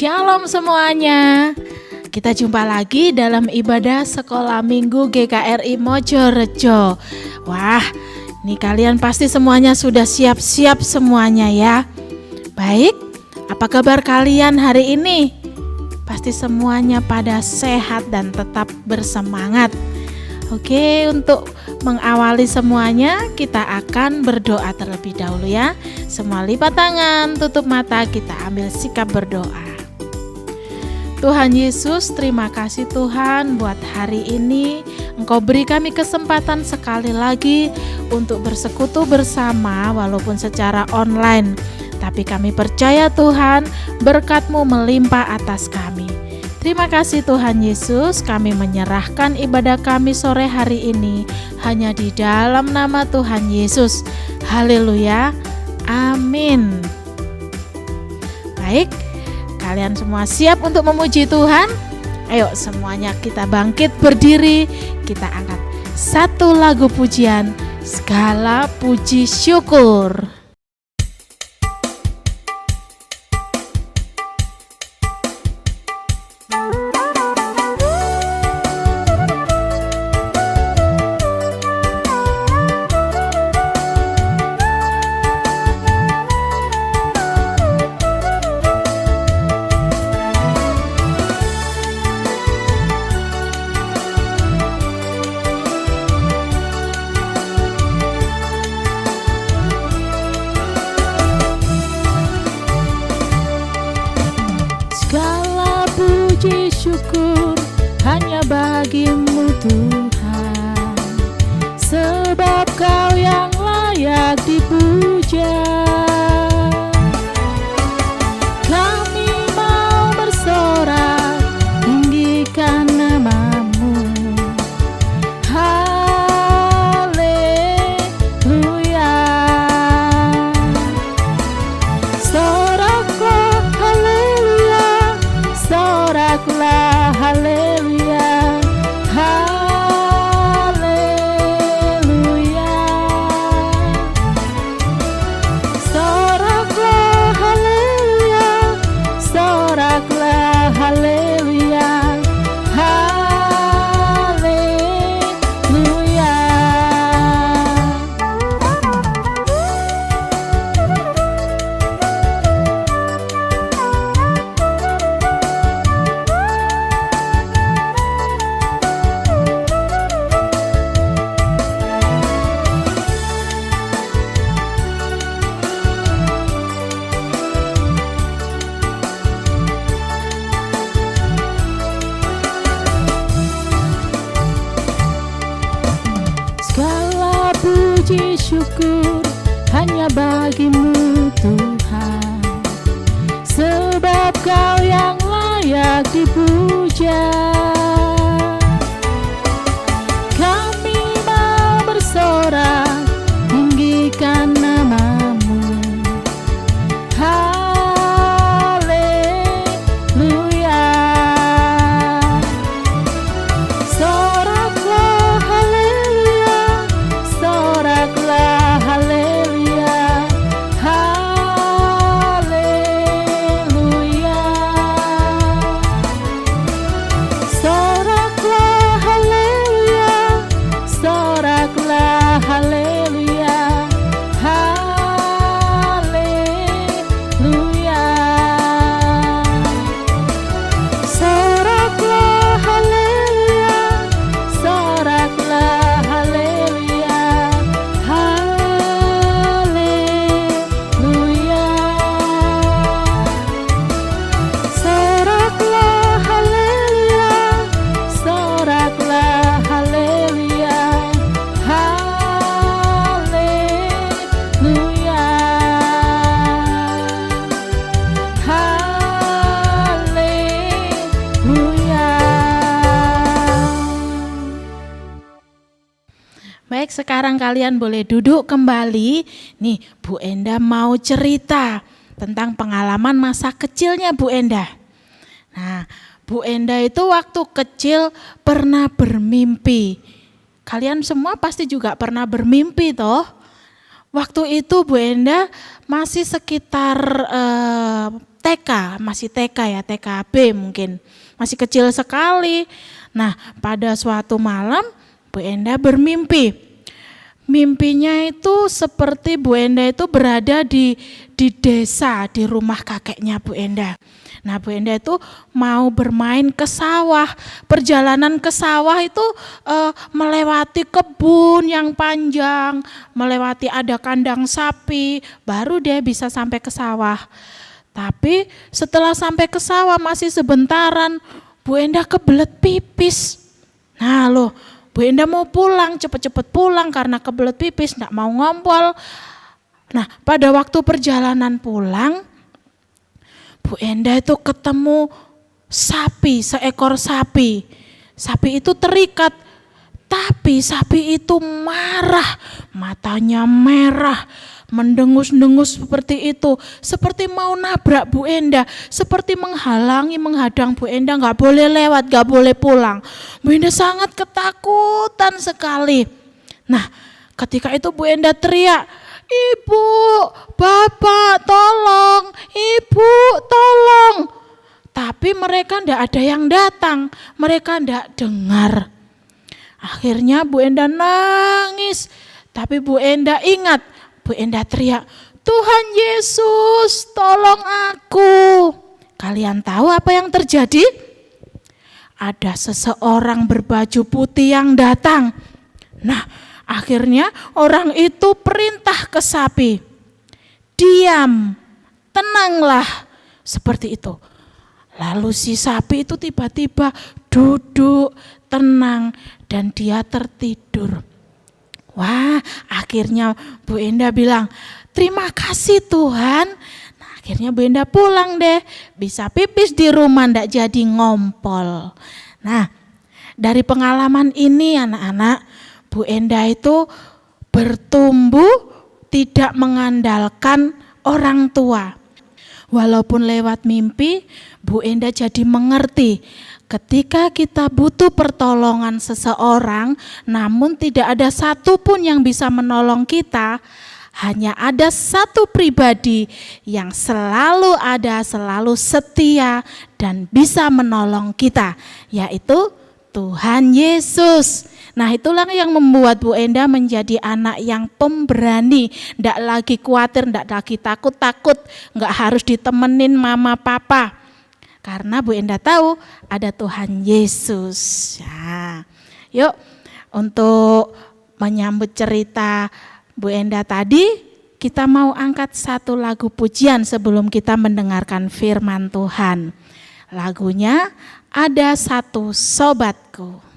Shalom semuanya. Kita jumpa lagi dalam ibadah sekolah minggu GKRI Mojorejo. Wah, nih kalian pasti semuanya sudah siap-siap semuanya ya. Baik, apa kabar kalian hari ini? Pasti semuanya pada sehat dan tetap bersemangat. Oke, untuk mengawali semuanya kita akan berdoa terlebih dahulu ya. Semua lipat tangan, tutup mata, kita ambil sikap berdoa. Tuhan Yesus, terima kasih Tuhan buat hari ini. Engkau beri kami kesempatan sekali lagi untuk bersekutu bersama walaupun secara online. Tapi kami percaya Tuhan, berkat-Mu melimpah atas kami. Terima kasih Tuhan Yesus, kami menyerahkan ibadah kami sore hari ini hanya di dalam nama Tuhan Yesus. Haleluya, amin. Baik, kalian semua siap untuk memuji Tuhan? Ayo semuanya kita bangkit berdiri, kita angkat satu lagu pujian, segala puji syukur. Syukur hanya bagimu Tuhan, sebab Kau yang layak dipuja. Kami mau bersorak tinggikan nama-Mu. Haleluya. Soraklah haleluya, soraklah haleluya, haleluya. Soraklah haleluya, soraklah haleluya, haleluya. Segala puji syukur hanya bagimu Tuhan, sebab Kau yang layak dipuja. Kami mau bersorak tinggikan nama-Mu. Haleluya. Soraklah haleluya, soraklah haleluya, haleluya. Soraklah haleluya, soraklah haleluya, haleluya. Soraklah haleluya, soraklah haleluya, haleluya. Soraklah haleluya, soraklah haleluya, haleluya, haleluya. Baik, sekarang kalian boleh duduk kembali. Nih, Bu Enda mau cerita tentang pengalaman masa kecilnya Bu Enda. Nah, Bu Enda itu waktu kecil pernah bermimpi. Kalian semua pasti juga pernah bermimpi toh? Waktu itu Bu Enda masih sekitar TK, masih TK ya, TKB mungkin, masih kecil sekali. Nah, pada suatu malam Bu Enda bermimpi. Mimpinya itu seperti Bu Enda itu berada di desa, di rumah kakeknya Bu Enda. Nah, Bu Enda itu mau bermain ke sawah. Perjalanan ke sawah itu melewati kebun yang panjang, melewati ada kandang sapi, baru dia bisa sampai ke sawah. Tapi setelah sampai ke sawah masih sebentaran, Bu Enda kebelet pipis. Nah loh, Bu Enda mau pulang, cepet-cepet pulang karena kebelet pipis, enggak mau ngompol. Nah, pada waktu perjalanan pulang, Bu Enda itu ketemu sapi, seekor sapi. Sapi itu terikat, tapi sapi itu marah, matanya merah, mendengus-dengus seperti itu, seperti mau nabrak Bu Enda, seperti menghalangi, menghadang Bu Enda, nggak boleh lewat, nggak boleh pulang. Bu Enda sangat ketakutan sekali. Nah, ketika itu Bu Enda teriak, "Ibu, Bapak, tolong, Ibu, tolong." Tapi mereka ndak ada yang datang, mereka ndak dengar. Akhirnya Bu Enda nangis, tapi Bu Enda ingat, Bu Enda teriak, "Tuhan Yesus, tolong aku." Kalian tahu apa yang terjadi? Ada seseorang berbaju putih yang datang. Nah, akhirnya orang itu perintah ke sapi, "Diam, tenanglah." Seperti itu. Lalu si sapi itu tiba-tiba duduk, tenang, dan dia tertidur. Wah, akhirnya Bu Enda bilang, "Terima kasih Tuhan." Nah, akhirnya Bu Enda pulang deh, bisa pipis di rumah, ndak jadi ngompol. Nah, dari pengalaman ini anak-anak, Bu Enda itu bertumbuh tidak mengandalkan orang tua. Walaupun lewat mimpi, Bu Enda jadi mengerti ketika kita butuh pertolongan seseorang, namun tidak ada satupun yang bisa menolong kita, hanya ada satu pribadi yang selalu ada, selalu setia dan bisa menolong kita, yaitu Tuhan Yesus. Nah, itulah yang membuat Bu Enda menjadi anak yang pemberani, ndak lagi khawatir, ndak lagi takut-takut, nggak harus ditemenin mama papa. Karena Bu Enda tahu ada Tuhan Yesus. Ya, yuk untuk menyambut cerita Bu Enda tadi, kita mau angkat satu lagu pujian sebelum kita mendengarkan firman Tuhan. Lagunya Ada Satu Sobatku.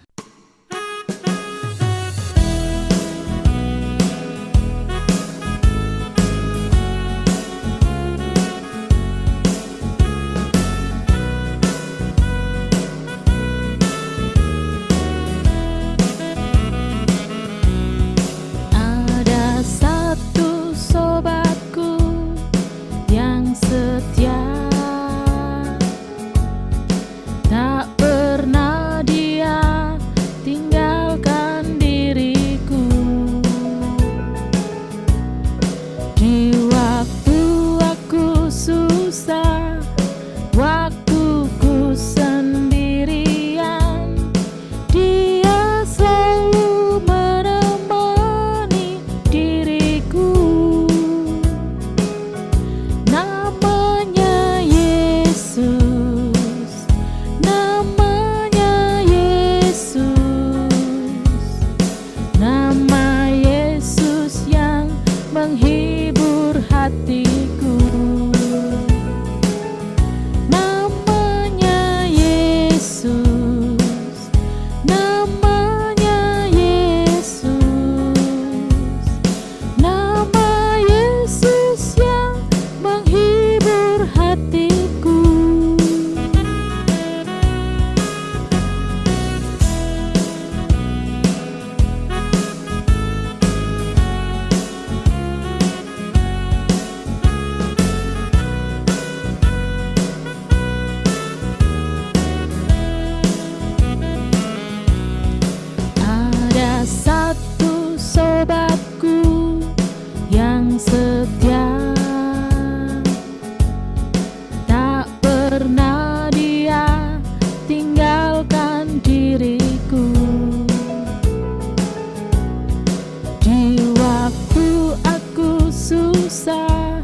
susah,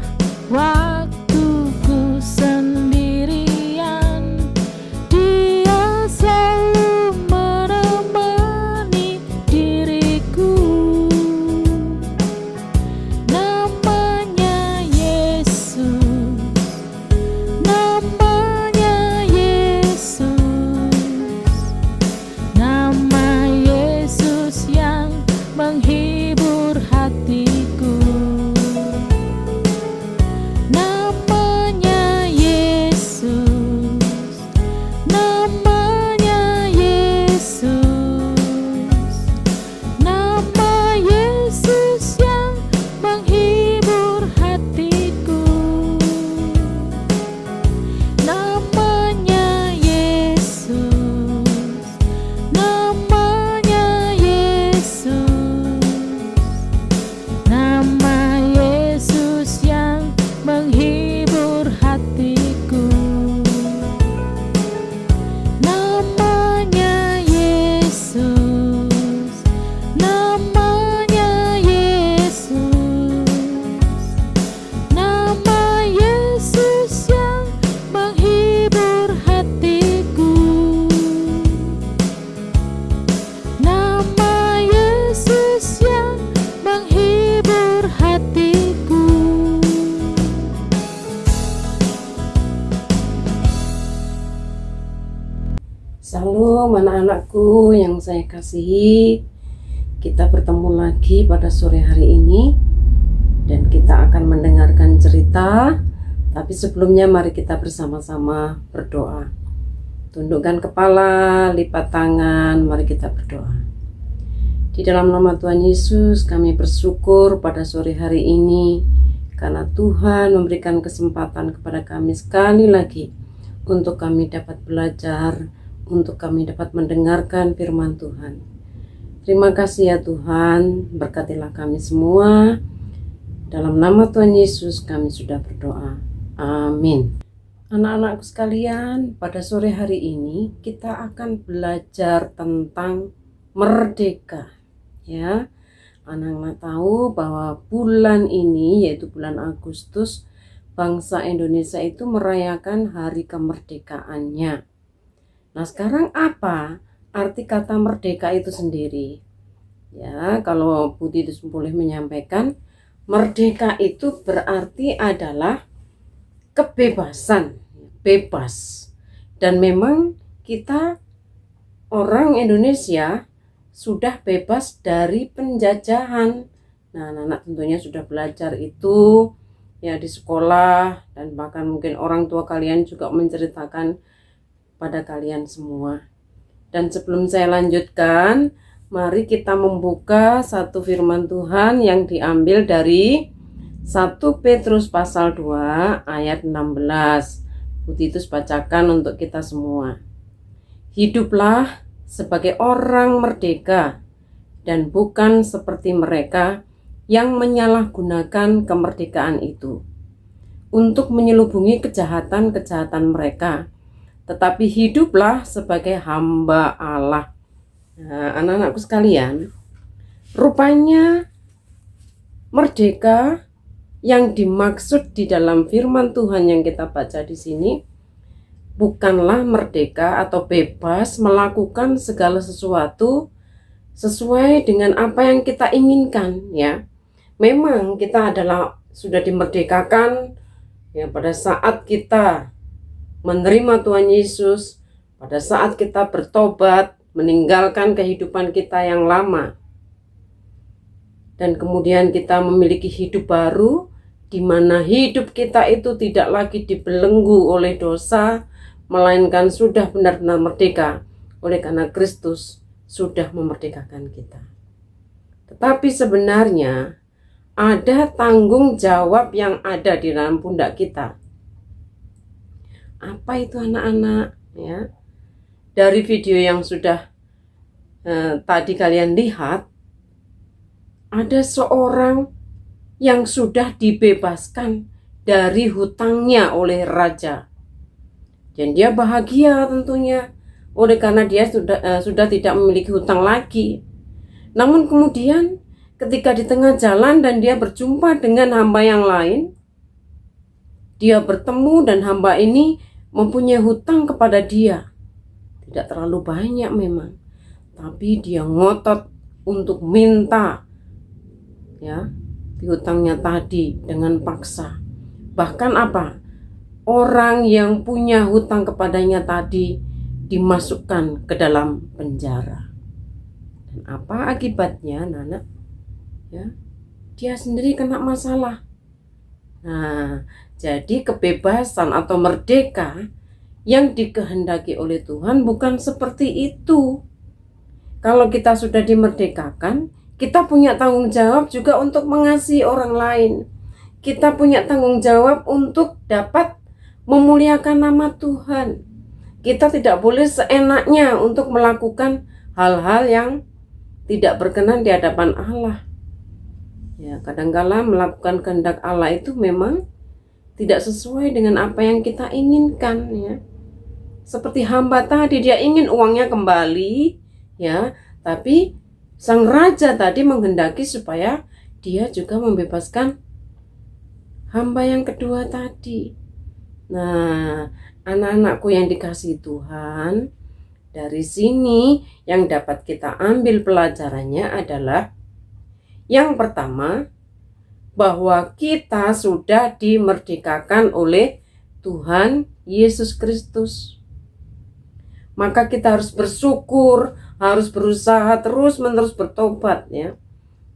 waktuku sendirian, Dia selalu menemani diriku. Namanya Yesus, namanya Yesus, nama Yesus yang menghibur hatiku. Namanya Yesus, namanya Yesus, nama Yesus yang menghibur hatiku. Namanya Yesus, namanya Yesus, nama Yesus yang menghibur hatiku. Namanya Yesus, namanya Yesus, nama Yesus yang menghibur hatiku. Nama Yesus yang menghibur hatiku. Salam anak-anakku yang saya kasihi. Kita bertemu lagi pada sore hari ini dan kita akan mendengarkan cerita. Tapi sebelumnya mari kita bersama-sama berdoa. Tundukkan kepala, lipat tangan, mari kita berdoa. Di dalam nama Tuhan Yesus kami bersyukur pada sore hari ini karena Tuhan memberikan kesempatan kepada kami sekali lagi untuk kami dapat belajar, untuk kami dapat mendengarkan firman Tuhan. Terima kasih ya Tuhan, berkatilah kami semua. Dalam nama Tuhan Yesus kami sudah berdoa. Amin. Anak-anakku sekalian, pada sore hari ini kita akan belajar tentang merdeka. Ya, anak-anak tahu bahwa bulan ini, yaitu bulan Agustus, bangsa Indonesia itu merayakan hari kemerdekaannya. Nah, sekarang apa arti kata merdeka itu sendiri? Ya, kalau Bu Titus boleh menyampaikan, merdeka itu berarti adalah kebebasan, bebas. Dan memang kita orang Indonesia sudah bebas dari penjajahan. Nah, anak-anak tentunya sudah belajar itu ya di sekolah, dan bahkan mungkin orang tua kalian juga menceritakan pada kalian semua. Dan sebelum saya lanjutkan, mari kita membuka satu firman Tuhan yang diambil dari 1 Petrus pasal 2 ayat 16. Bu Titus bacakan untuk kita semua. Hiduplah sebagai orang merdeka dan bukan seperti mereka yang menyalahgunakan kemerdekaan itu untuk menyelubungi kejahatan-kejahatan mereka, tetapi hiduplah sebagai hamba Allah. Nah, anak-anakku sekalian, rupanya merdeka yang dimaksud di dalam firman Tuhan yang kita baca di sini bukanlah merdeka atau bebas melakukan segala sesuatu sesuai dengan apa yang kita inginkan, ya. Memang kita sudah dimerdekakan ya pada saat kita menerima Tuhan Yesus, pada saat kita bertobat, meninggalkan kehidupan kita yang lama, dan kemudian kita memiliki hidup baru, di mana hidup kita itu tidak lagi dibelenggu oleh dosa, melainkan sudah benar-benar merdeka, oleh karena Kristus sudah memerdekakan kita. Tetapi sebenarnya ada tanggung jawab yang ada di dalam pundak kita. Apa itu anak-anak? Ya, dari video yang sudah tadi kalian lihat, ada seorang yang sudah dibebaskan dari hutangnya oleh raja, dan dia bahagia tentunya, oleh karena dia sudah tidak memiliki hutang lagi. Namun kemudian ketika di tengah jalan dan dia berjumpa dengan hamba yang lain, dia bertemu dan hamba ini mempunyai hutang kepada dia. Tidak terlalu banyak memang, tapi dia ngotot untuk minta ya hutangnya tadi dengan paksa. Bahkan apa? Orang yang punya hutang kepadanya tadi dimasukkan ke dalam penjara. Dan apa akibatnya, Nana? Ya, dia sendiri kena masalah. Nah, jadi kebebasan atau merdeka yang dikehendaki oleh Tuhan bukan seperti itu. Kalau kita sudah dimerdekakan, kita punya tanggung jawab juga untuk mengasihi orang lain. Kita punya tanggung jawab untuk dapat memuliakan nama Tuhan. Kita tidak boleh seenaknya untuk melakukan hal-hal yang tidak berkenan di hadapan Allah. Ya, kadang-kala melakukan kehendak Allah itu memang tidak sesuai dengan apa yang kita inginkan, ya. Seperti hamba tadi, dia ingin uangnya kembali, ya, tapi sang raja tadi menghendaki supaya dia juga membebaskan hamba yang kedua tadi. Nah, anak-anakku yang dikasihi Tuhan, dari sini yang dapat kita ambil pelajarannya adalah yang pertama, bahwa kita sudah dimerdekakan oleh Tuhan Yesus Kristus. Maka kita harus bersyukur, harus berusaha terus-menerus bertobat, ya.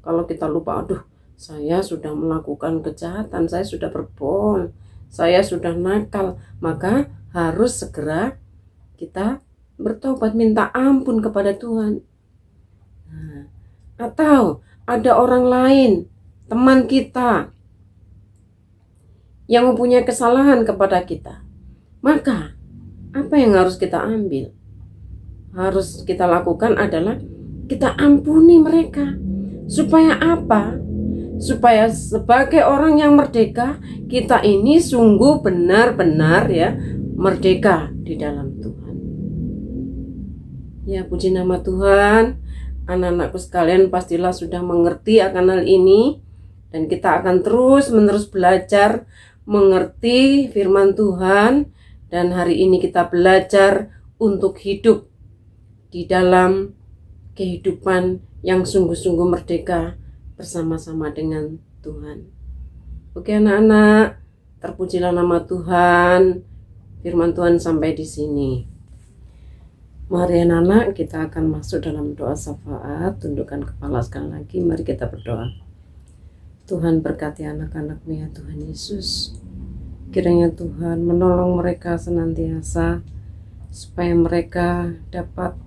Kalau kita lupa, aduh, saya sudah melakukan kejahatan, saya sudah berbohong, saya sudah nakal, maka harus segera kita bertobat, minta ampun kepada Tuhan. Nah, atau ada orang lain, teman kita yang mempunyai kesalahan kepada kita, maka apa yang harus kita ambil? Harus kita lakukan adalah kita ampuni mereka. Supaya apa? Supaya sebagai orang yang merdeka, kita ini sungguh benar-benar ya merdeka di dalam Tuhan. Ya, puji nama Tuhan. Anak-anakku sekalian pastilah sudah mengerti akan hal ini, dan kita akan terus-menerus belajar mengerti firman Tuhan, dan hari ini kita belajar untuk hidup di dalam kehidupan yang sungguh-sungguh merdeka bersama-sama dengan Tuhan. Oke anak-anak, terpujilah nama Tuhan. Firman Tuhan sampai di sini. Mari anak-anak, kita akan masuk dalam doa syafaat. Tundukkan kepala sekali lagi, mari kita berdoa. Tuhan berkati anak-anak-Mu ya Tuhan Yesus. Kiranya Tuhan menolong mereka senantiasa, supaya mereka dapat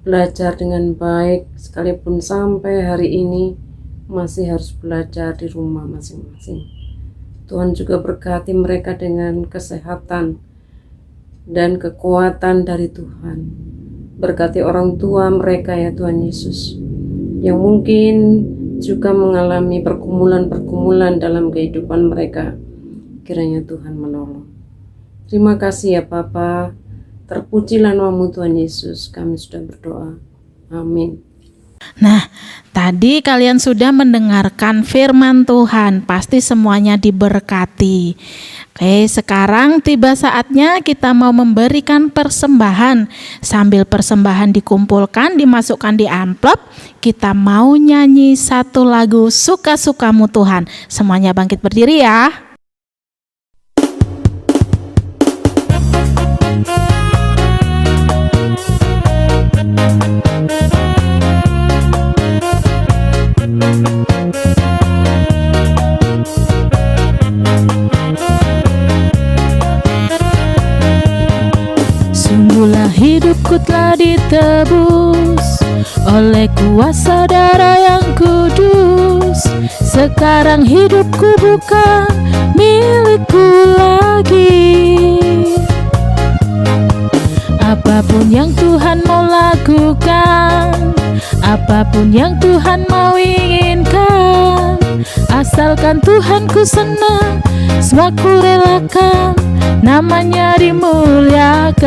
belajar dengan baik, sekalipun sampai hari ini masih harus belajar di rumah masing-masing. Tuhan juga berkati mereka dengan kesehatan dan kekuatan dari Tuhan. Berkati orang tua mereka ya Tuhan Yesus, yang mungkin juga mengalami pergumulan-pergumulan dalam kehidupan mereka. Kiranya Tuhan menolong. Terima kasih ya Bapa. Terpujilah nama-Mu Tuhan Yesus. Kami sudah berdoa. Amin. Nah, tadi kalian sudah mendengarkan firman Tuhan, pasti semuanya diberkati. Oke, sekarang tiba saatnya kita mau memberikan persembahan. Sambil persembahan dikumpulkan, dimasukkan di amplop, kita mau nyanyi satu lagu Suka-Sukamu Tuhan. Semuanya bangkit berdiri ya. Sungguhlah hidupku telah ditebus oleh kuasa darah yang kudus. Sekarang hidupku bukan milikku lagi. Apapun yang Tuhan mau lakukan, apapun yang Tuhan mau inginkan, asalkan Tuhanku senang, semua ku relakan, namanya dimuliakan.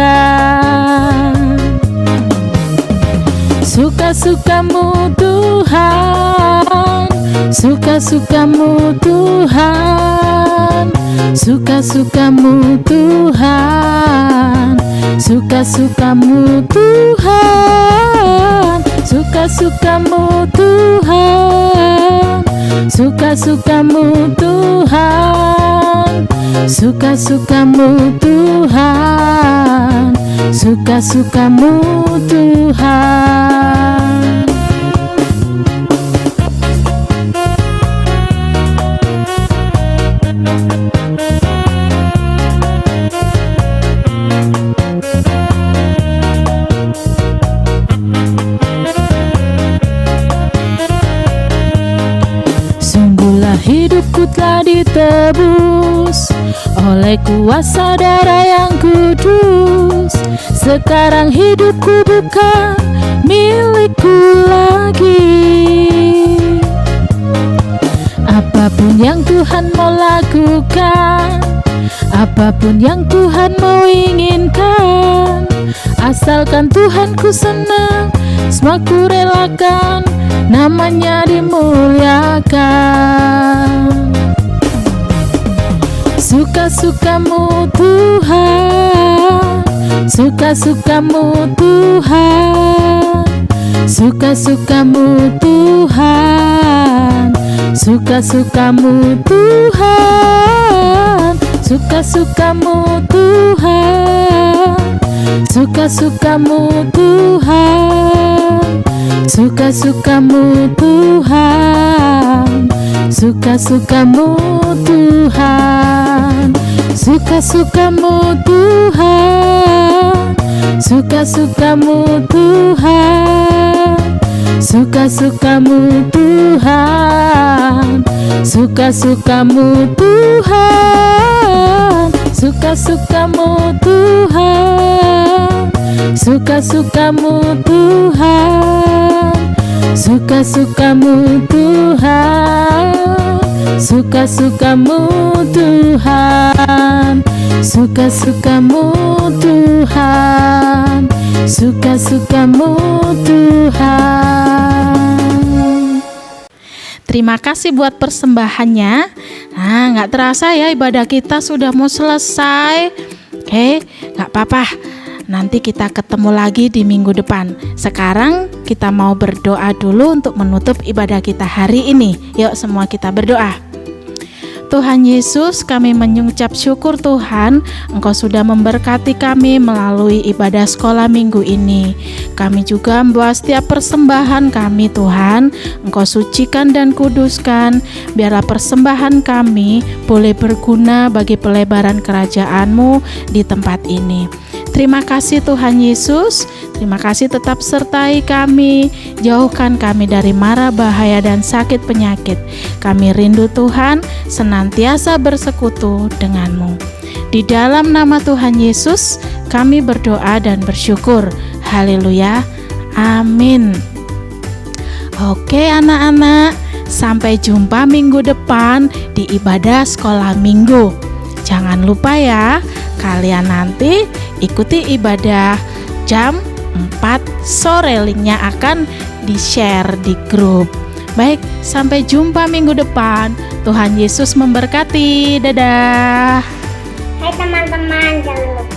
suka-sukamu Tuhan, suka-sukamu Tuhan, suka-sukamu Tuhan, suka-sukamu Tuhan, suka-sukamu Tuhan, suka-sukamu Tuhan, suka-sukamu Tuhan, suka-sukamu Tuhan. Sungguhlah hidupku telah ditebus oleh kuasa darah yang kudus. Sekarang hidupku bukan milikku lagi. Apapun yang Tuhan mau lakukan, apapun yang Tuhan mau inginkan, asalkan Tuhanku senang, semua ku relakan, namanya dimuliakan. Suka-sukamu Tuhan, suka-sukamu Tuhan, suka-sukamu Tuhan, suka-sukamu Tuhan, suka-sukamu Tuhan, suka-sukamu Tuhan, suka-sukamu Tuhan, suka-sukamu Tuhan, suka-sukamu Tuhan, suka-sukamu Tuhan, suka-sukamu Tuhan, suka-sukamu Tuhan, suka-sukamu Tuhan, suka-sukamu Tuhan, suka-sukamu Tuhan, suka-sukamu Tuhan, suka-sukamu Tuhan, suka-sukamu Tuhan. Terima kasih buat persembahannya. Nah, nggak terasa ya ibadah kita sudah mau selesai. Oke, nggak apa-apa. Nanti kita ketemu lagi di minggu depan. Sekarang kita mau berdoa dulu untuk menutup ibadah kita hari ini. Yuk semua kita berdoa. Tuhan Yesus, kami mengucap syukur Tuhan, Engkau sudah memberkati kami melalui ibadah sekolah minggu ini. Kami juga membawa setiap persembahan kami Tuhan, Engkau sucikan dan kuduskan, biarlah persembahan kami boleh berguna bagi pelebaran kerajaan-Mu di tempat ini. Terima kasih Tuhan Yesus, terima kasih tetap sertai kami, jauhkan kami dari mara bahaya dan sakit penyakit. Kami rindu Tuhan, senantiasa bersekutu dengan-Mu. Di dalam nama Tuhan Yesus, kami berdoa dan bersyukur. Haleluya, amin. Oke anak-anak, sampai jumpa minggu depan di ibadah sekolah minggu. Jangan lupa ya, kalian nanti ikuti ibadah jam 4 sore, linknya akan di-share di grup. Baik, sampai jumpa minggu depan. Tuhan Yesus memberkati. Dadah. Hai teman-teman, jangan lupa